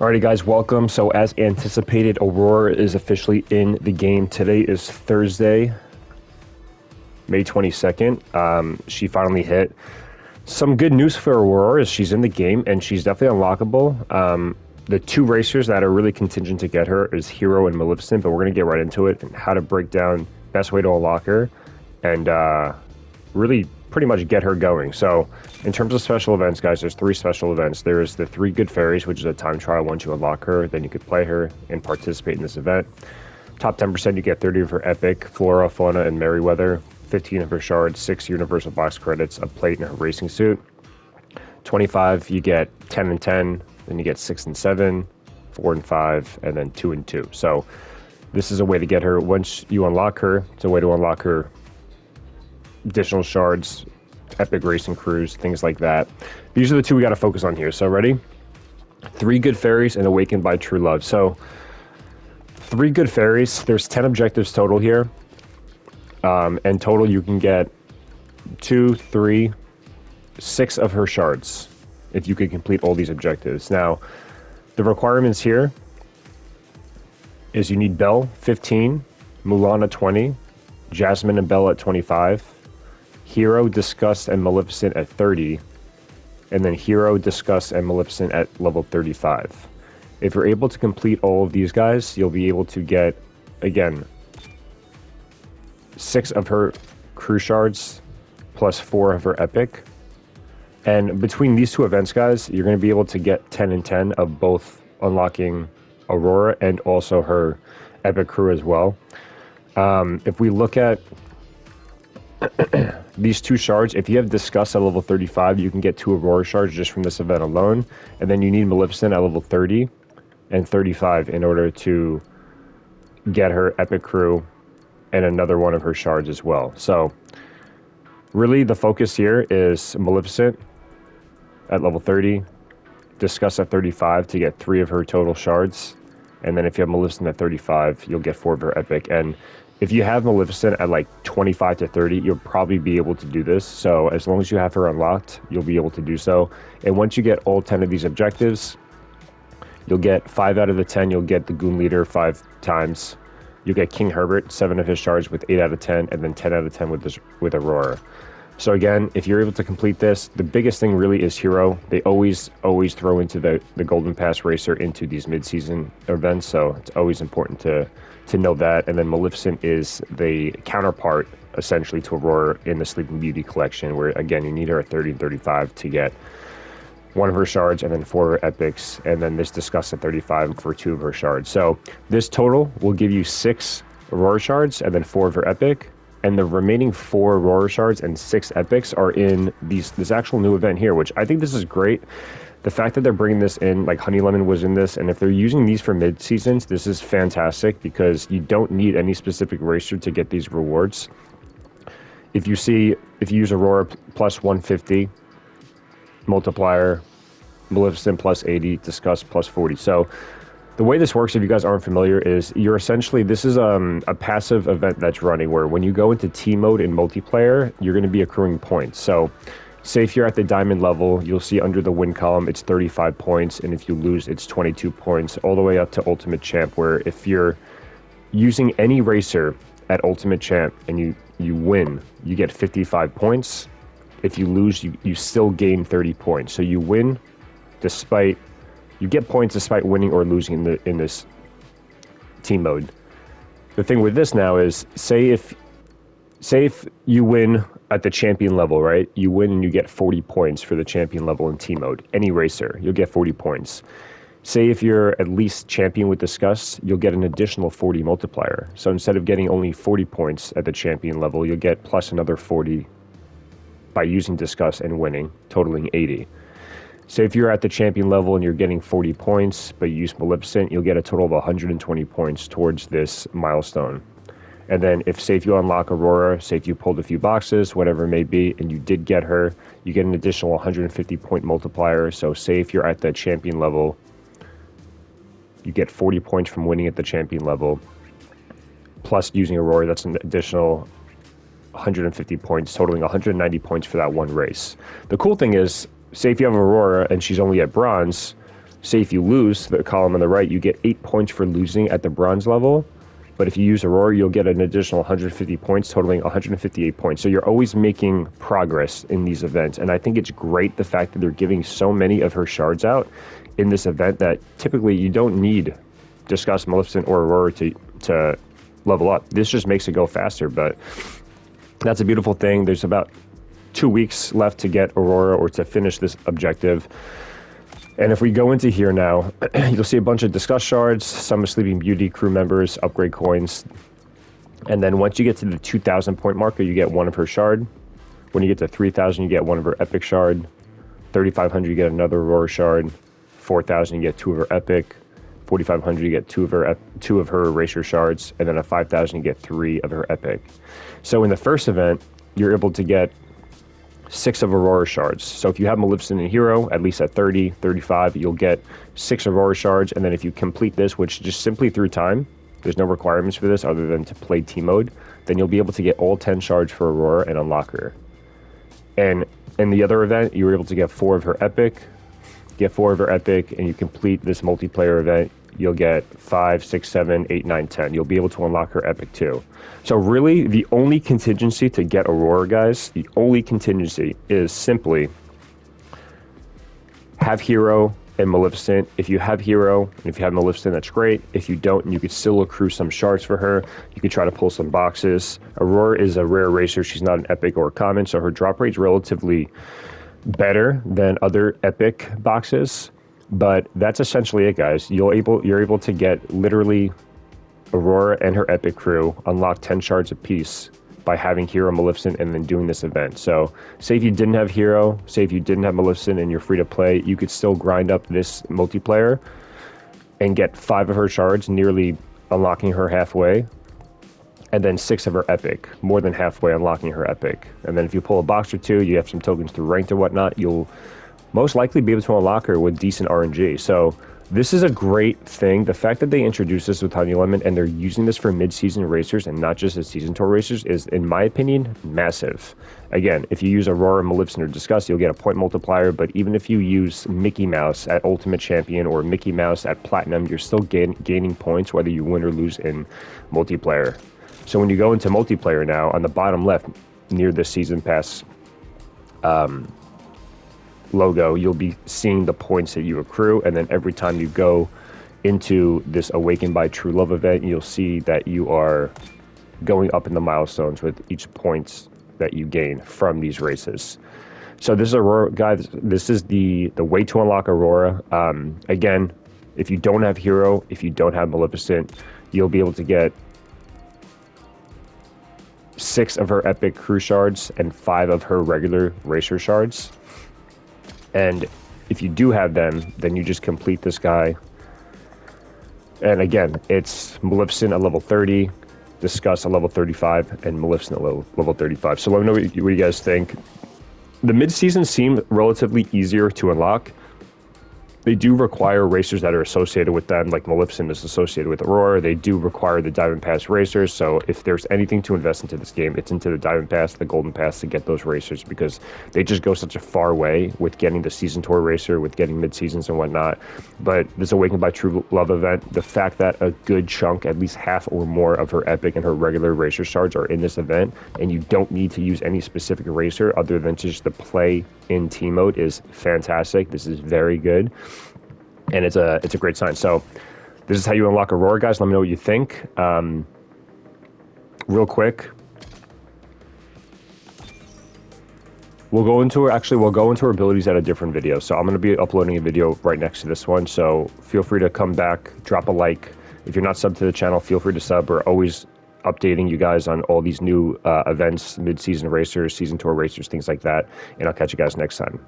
Alrighty guys, welcome. So as anticipated, Aurora is officially in the game. Today is Thursday, May 22nd. She finally hit. Some good news for Aurora is she's in the game and she's definitely unlockable. The two racers that are really contingent to get her is Hero and Maleficent, but we're going to get right into it and how to break down best way to unlock her and really pretty much get her going. So in terms of special events, guys, there's 3 special events. There's the 3 Good Fairies, which is a time trial. Once you unlock her, then you could play her and participate in this event. Top 10%, you get 30 of her epic, Flora, Fauna, and Merryweather, 15 of her shards, 6 universal box credits, a plate in her racing suit. 25, you get 10 and 10, then you get 6 and 7, 4 and 5, and then 2 and 2. So this is a way to get her. Once you unlock her, it's a way to unlock her additional shards, epic racing crews, things like that. These are the 2 we got to focus on here. So ready? 3 Good Fairies and Awakened by True Love. So 3 Good Fairies, there's 10 objectives total here. And total you can get 2, 3, 6 of her shards if you could complete all these objectives. Now, the requirements here is you need Belle 15, Mulan at 20, Jasmine and Belle at 25, Hero, Disgust, and Maleficent at 30, and then Hero, Disgust, and Maleficent at level 35. If you're able to complete all of these guys, you'll be able to get, again, 6 of her crew shards plus 4 of her epic. And between these 2 events, guys, you're going to be able to get 10 and 10 of both unlocking Aurora and also her epic crew as well. If we look at these 2 shards, if you have Disgust at level 35, you can get 2 Aurora shards just from this event alone. And then you need Maleficent at level 30 and 35 in order to get her epic crew and another one of her shards as well. So really the focus here is Maleficent at level 30, Disgust at 35 to get 3 of her total shards. And then if you have Maleficent at 35, you'll get 4 of her epic. And if you have Maleficent at like 25 to 30, you'll probably be able to do this. So as long as you have her unlocked, you'll be able to do so. And once you get all 10 of these objectives, you'll get 5 out of the 10. You'll get the Goon Leader 5 times. You'll get King Herbert, 7 of his shards with 8 out of 10, and then 10 out of 10 with Aurora. So again, if you're able to complete this, the biggest thing really is Hero. They always throw into the Golden Pass Racer into these mid-season events, so it's always important to know that. And then Maleficent is the counterpart, essentially, to Aurora in the Sleeping Beauty collection, where, again, you need her at 30 and 35 to get 1 of her shards and then 4 of her epics, and then this Disgust at 35 for 2 of her shards. So this total will give you 6 Aurora shards and then 4 of her epic. And the remaining 4 Aurora shards and 6 epics are in this actual new event here, which I think this is great. The fact that they're bringing this in, like Honey Lemon was in this, and if they're using these for mid-seasons, this is fantastic because you don't need any specific racer to get these rewards. If you use Aurora plus 150 multiplier, Maleficent plus 80, Disgust plus 40. So the way this works, if you guys aren't familiar, is you're essentially, this is a passive event that's running where when you go into team mode in multiplayer, you're going to be accruing points. So say if you're at the diamond level, you'll see under the win column, it's 35 points. And if you lose, it's 22 points, all the way up to Ultimate Champ, where if you're using any racer at Ultimate Champ and you win, you get 55 points. If you lose, you still gain 30 points. So you win despite... You get points despite winning or losing in this team mode. The thing with this now is, say if you win at the champion level, right? You win and you get 40 points for the champion level in team mode. Any racer, you'll get 40 points. Say if you're at least champion with Disgust, you'll get an additional 40 multiplier. So instead of getting only 40 points at the champion level, you'll get plus another 40 by using Disgust and winning, totaling 80. So if you're at the champion level and you're getting 40 points, but you use Maleficent, you'll get a total of 120 points towards this milestone. And then if you unlock Aurora, say if you pulled a few boxes, whatever it may be, and you did get her, you get an additional 150 point multiplier. So say if you're at the champion level, you get 40 points from winning at the champion level, plus using Aurora, that's an additional 150 points, totaling 190 points for that one race. The cool thing is, say if you have Aurora and she's only at bronze, say if you lose, the column on the right, you get 8 points for losing at the bronze level. But if you use Aurora, you'll get an additional 150 points, totaling 158 points. So you're always making progress in these events. And I think it's great the fact that they're giving so many of her shards out in this event that typically you don't need Disgust, Maleficent, or Aurora to level up. This just makes it go faster, but that's a beautiful thing. There's about 2 weeks left to get Aurora or to finish this objective. And if we go into here now, you'll see a bunch of Disgust shards, some of Sleeping Beauty crew members, upgrade coins. And then once you get to the 2,000 point marker, you get one of her shard. When you get to 3,000, you get one of her epic shard. 3,500, you get another Aurora shard. 4,000, you get two of her epic. 4,500, you get two of her Erasure shards. And then at 5,000, you get 3 of her epic. So in the first event, you're able to get 6 of Aurora shards. So if you have Maleficent and Hero, at least at 30, 35, you'll get 6 Aurora shards. And then if you complete this, which just simply through time, there's no requirements for this other than to play team mode, then you'll be able to get all 10 shards for Aurora and unlock her. And in the other event, you were able to get 4 of her epic, and you complete this multiplayer event, you'll get 5, 6, 7, 8, 9, 10. You'll be able to unlock her epic too. So really, the only contingency to get Aurora, guys, the only contingency is simply have Hero and Maleficent. If you have Hero and if you have Maleficent, that's great. If you don't, you could still accrue some shards for her. You could try to pull some boxes. Aurora is a rare racer. She's not an epic or a common, so her drop rate is relatively better than other epic boxes. But that's essentially it, guys. You're able to get literally Aurora and her epic crew unlock 10 shards apiece by having Hero, Maleficent, and then doing this event. So say if you didn't have Hero, say if you didn't have Maleficent and you're free to play, you could still grind up this multiplayer and get 5 of her shards, nearly unlocking her halfway, and then 6 of her epic, more than halfway unlocking her epic. And then if you pull a box or 2, you have some tokens through ranked or whatnot, you'll most likely be able to unlock her with decent RNG. So this is a great thing. The fact that they introduced this with Honey Lemon and they're using this for mid-season racers and not just as season tour racers is, in my opinion, massive. Again, if you use Aurora, Maleficent, or Disgust, you'll get a point multiplier, but even if you use Mickey Mouse at Ultimate Champion or Mickey Mouse at Platinum, you're still gaining points whether you win or lose in multiplayer. So when you go into multiplayer now, on the bottom left, near the Season Pass logo, you'll be seeing the points that you accrue, and then every time you go into this Awakened by True Love event, you'll see that you are going up in the milestones with each points that you gain from these races. So this is Aurora, guys. This is the way to unlock Aurora. Again, if you don't have Hero, if you don't have Maleficent, you'll be able to get 6 of her epic crew shards and 5 of her regular racer shards. And if you do have them, then you just complete this guy. And again, it's Maleficent at level 30, Disgust at level 35, and Maleficent at level 35. So let me know what you guys think. The mid-season seem relatively easier to unlock. They do require racers that are associated with them, like Maleficent is associated with Aurora. They do require the Diamond Pass racers, so if there's anything to invest into this game, it's into the Diamond Pass, the Golden Pass, to get those racers, because they just go such a far way with getting the Season Tour racer, with getting mid-seasons and whatnot. But this Awakened by True Love event, the fact that a good chunk, at least half or more of her epic and her regular racer shards are in this event, and you don't need to use any specific racer other than just the play in team mode, is fantastic. This is very good. And it's a great sign. So this is how you unlock Aurora, guys. Let me know what you think. Real quick, we'll go into her abilities at a different video. So I'm going to be uploading a video right next to this one. So feel free to come back, drop a like. If you're not subbed to the channel, feel free to sub. We're always updating you guys on all these new events, mid-season racers, season tour racers, things like that. And I'll catch you guys next time.